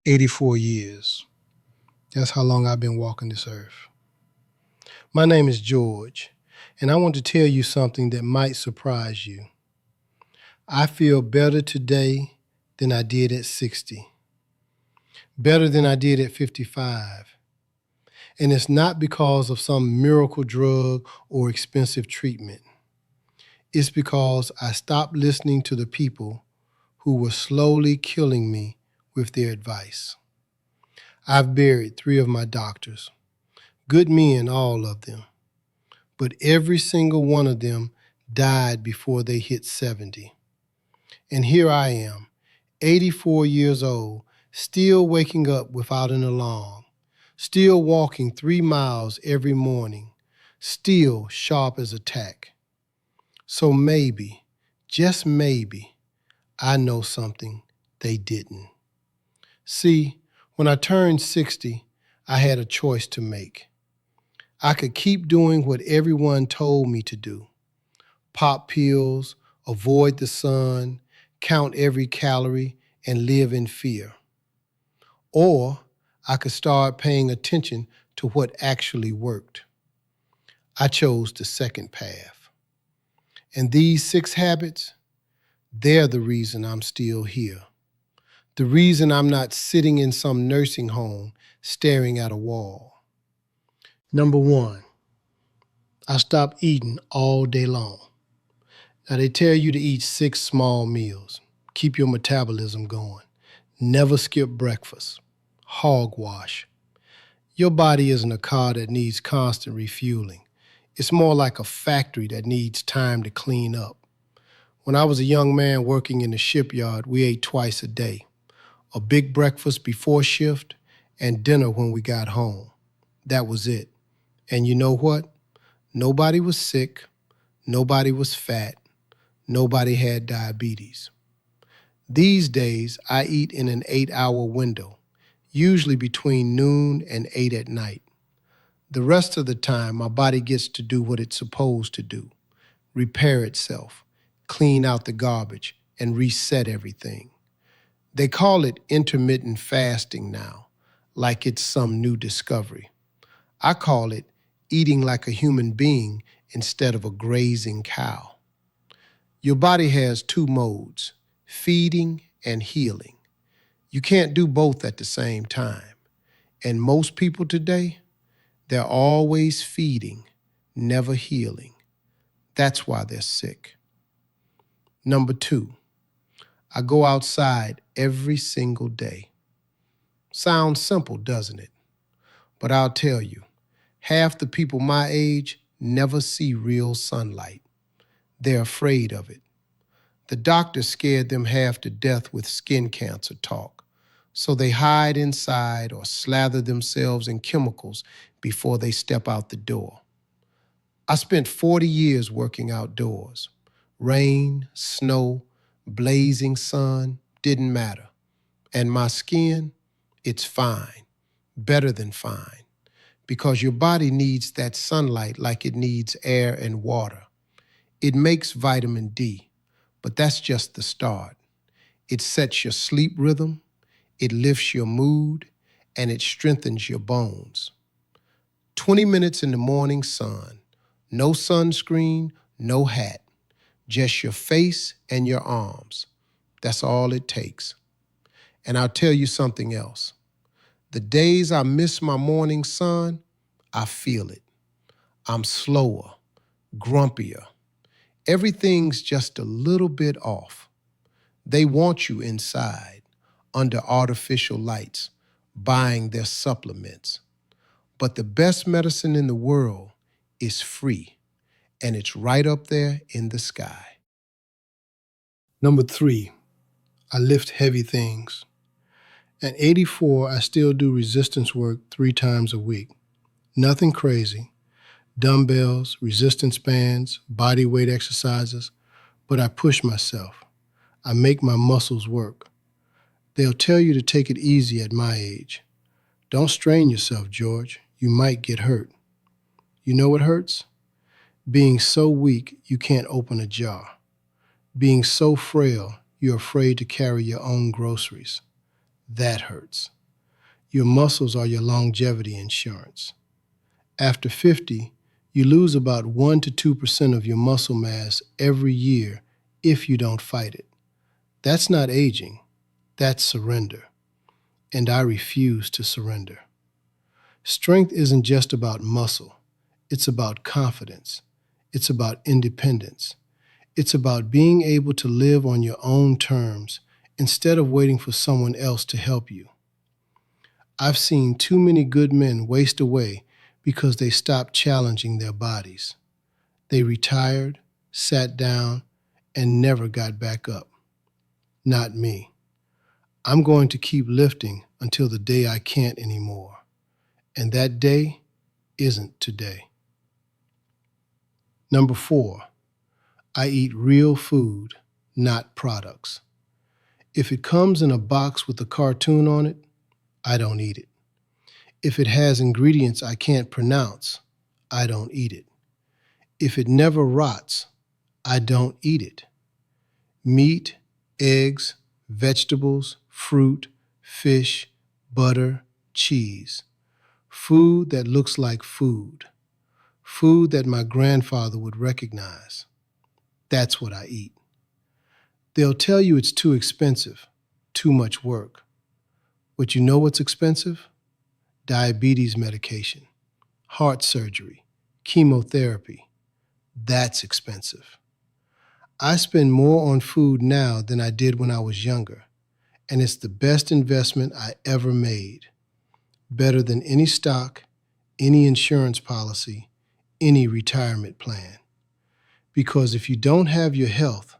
84 years. That's how long I've been walking this earth. My name is George, and I want to tell you something that might surprise you. I feel better today than I did at 60, better than I did at 55. And it's not because of some miracle drug or expensive treatment. It's because I stopped listening to the people who were slowly killing me with their advice. I've buried 3 of my doctors, good men, all of them, but every single one of them died before they hit 70. And here I am, 84 years old, still waking up without an alarm, still walking 3 miles every morning, still sharp as a tack. So maybe, just maybe, I know something they didn't. See, when I turned 60, I had a choice to make. I could keep doing what everyone told me to do. Pop pills, avoid the sun, count every calorie, and live in fear. Or I could start paying attention to what actually worked. I chose the second path. And these 6 habits, they're the reason I'm still here. The reason I'm not sitting in some nursing home staring at a wall. Number 1, I stopped eating all day long. Now they tell you to eat 6 small meals. Keep your metabolism going. Never skip breakfast. Hogwash. Your body isn't a car that needs constant refueling. It's more like a factory that needs time to clean up. When I was a young man working in the shipyard, we ate twice a day. A big breakfast before shift and dinner when we got home. That was it. And you know what? Nobody was sick. Nobody was fat. Nobody had diabetes. These days, I eat in an 8-hour window, usually between noon and 8 at night. The rest of the time, my body gets to do what it's supposed to do, repair itself, clean out the garbage, and reset everything. They call it intermittent fasting now, like it's some new discovery. I call it eating like a human being instead of a grazing cow. Your body has 2 modes, feeding and healing. You can't do both at the same time. And most people today, they're always feeding, never healing. That's why they're sick. Number 2, I go outside every single day. Sounds simple, doesn't it? But I'll tell you, half the people my age never see real sunlight. They're afraid of it. The doctor scared them half to death with skin cancer talk, so they hide inside or slather themselves in chemicals before they step out the door. I spent 40 years working outdoors. Rain, snow, blazing sun, didn't matter. And my skin, it's fine, better than fine, because your body needs that sunlight like it needs air and water. It makes vitamin D, but that's just the start. It sets your sleep rhythm, it lifts your mood, and it strengthens your bones. 20 minutes in the morning sun, no sunscreen, no hat, just your face and your arms. That's all it takes. And I'll tell you something else. The days I miss my morning sun, I feel it. I'm slower, grumpier. Everything's just a little bit off. They want you inside, under artificial lights, buying their supplements. But the best medicine in the world is free, and it's right up there in the sky. Number 3, I lift heavy things. At 84, I still do resistance work 3 times a week. Nothing crazy. Dumbbells, resistance bands, body weight exercises, but I push myself. I make my muscles work. They'll tell you to take it easy at my age. Don't strain yourself, George. You might get hurt. You know what hurts? Being so weak you can't open a jar. Being so frail you're afraid to carry your own groceries. That hurts. Your muscles are your longevity insurance. After 50, you lose about 1 to 2% of your muscle mass every year if you don't fight it. That's not aging, that's surrender. And I refuse to surrender. Strength isn't just about muscle, it's about confidence, it's about independence, it's about being able to live on your own terms instead of waiting for someone else to help you. I've seen too many good men waste away because they stopped challenging their bodies. They retired, sat down, and never got back up. Not me. I'm going to keep lifting until the day I can't anymore. And that day isn't today. Number 4, I eat real food, not products. If it comes in a box with a cartoon on it, I don't eat it. If it has ingredients I can't pronounce, I don't eat it. If it never rots, I don't eat it. Meat, eggs, vegetables, fruit, fish, butter, cheese. Food that looks like food. Food that my grandfather would recognize. That's what I eat. They'll tell you it's too expensive, too much work. But you know what's expensive? Diabetes medication, heart surgery, chemotherapy. That's expensive. I spend more on food now than I did when I was younger, and it's the best investment I ever made. Better than any stock, any insurance policy, any retirement plan. Because if you don't have your health,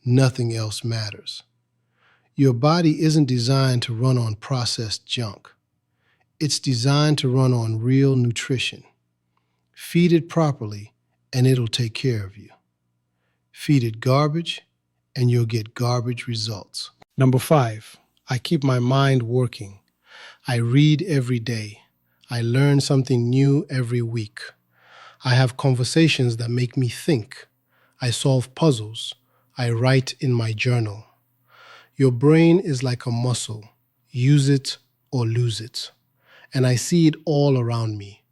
nothing else matters. Your body isn't designed to run on processed junk. It's designed to run on real nutrition. Feed it properly, and it'll take care of you. Feed it garbage, and you'll get garbage results. Number 5, I keep my mind working. I read every day. I learn something new every week. I have conversations that make me think. I solve puzzles. I write in my journal. Your brain is like a muscle. Use it or lose it. And I see it all around me.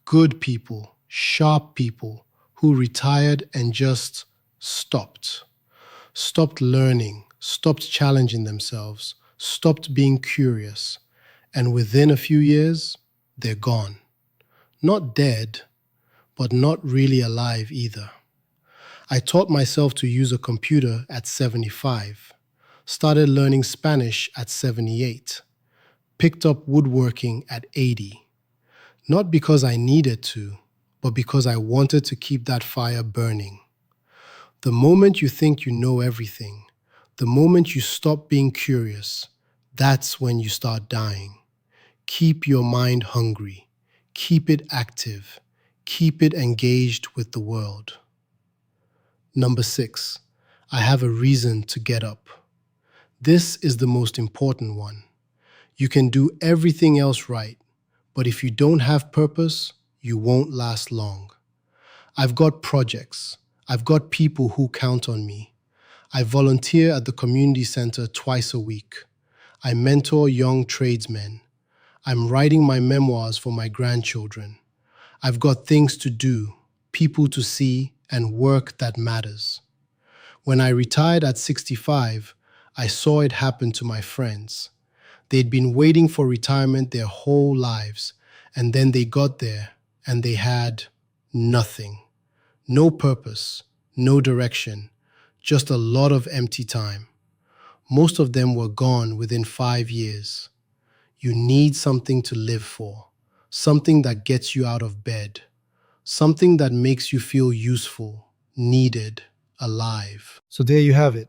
Good people, sharp people who retired and just stopped. Stopped learning, stopped challenging themselves, stopped being curious. And within a few years, they're gone. Not dead, but not really alive either. I taught myself to use a computer at 75, started learning Spanish at 78, picked up woodworking at 80. Not because I needed to, but because I wanted to keep that fire burning. The moment you think you know everything, the moment you stop being curious, that's when you start dying. Keep your mind hungry. Keep it active. Keep it engaged with the world. Number 6, I have a reason to get up. This is the most important one. You can do everything else right, but if you don't have purpose, you won't last long. I've got projects. I've got people who count on me. I volunteer at the community center twice a week. I mentor young tradesmen. I'm writing my memoirs for my grandchildren. I've got things to do, people to see, and work that matters. When I retired at 65, I saw it happen to my friends. They'd been waiting for retirement their whole lives, and then they got there and they had nothing. No purpose, no direction, just a lot of empty time. Most of them were gone within 5 years. You need something to live for, something that gets you out of bed, something that makes you feel useful, needed, alive. So there you have it.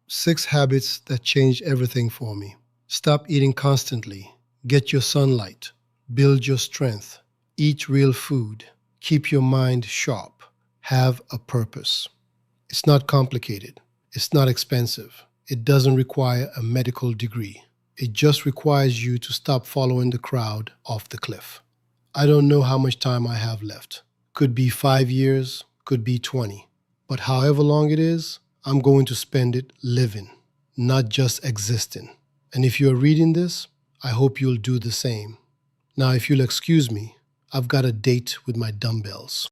6 habits that changed everything for me. Stop eating constantly. Get your sunlight. Build your strength. Eat real food. Keep your mind sharp. Have a purpose. It's not complicated. It's not expensive. It doesn't require a medical degree. It just requires you to stop following the crowd off the cliff. I don't know how much time I have left. Could be 5 years, could be 20. But however long it is, I'm going to spend it living, not just existing. And if you're reading this, I hope you'll do the same. Now, if you'll excuse me, I've got a date with my dumbbells.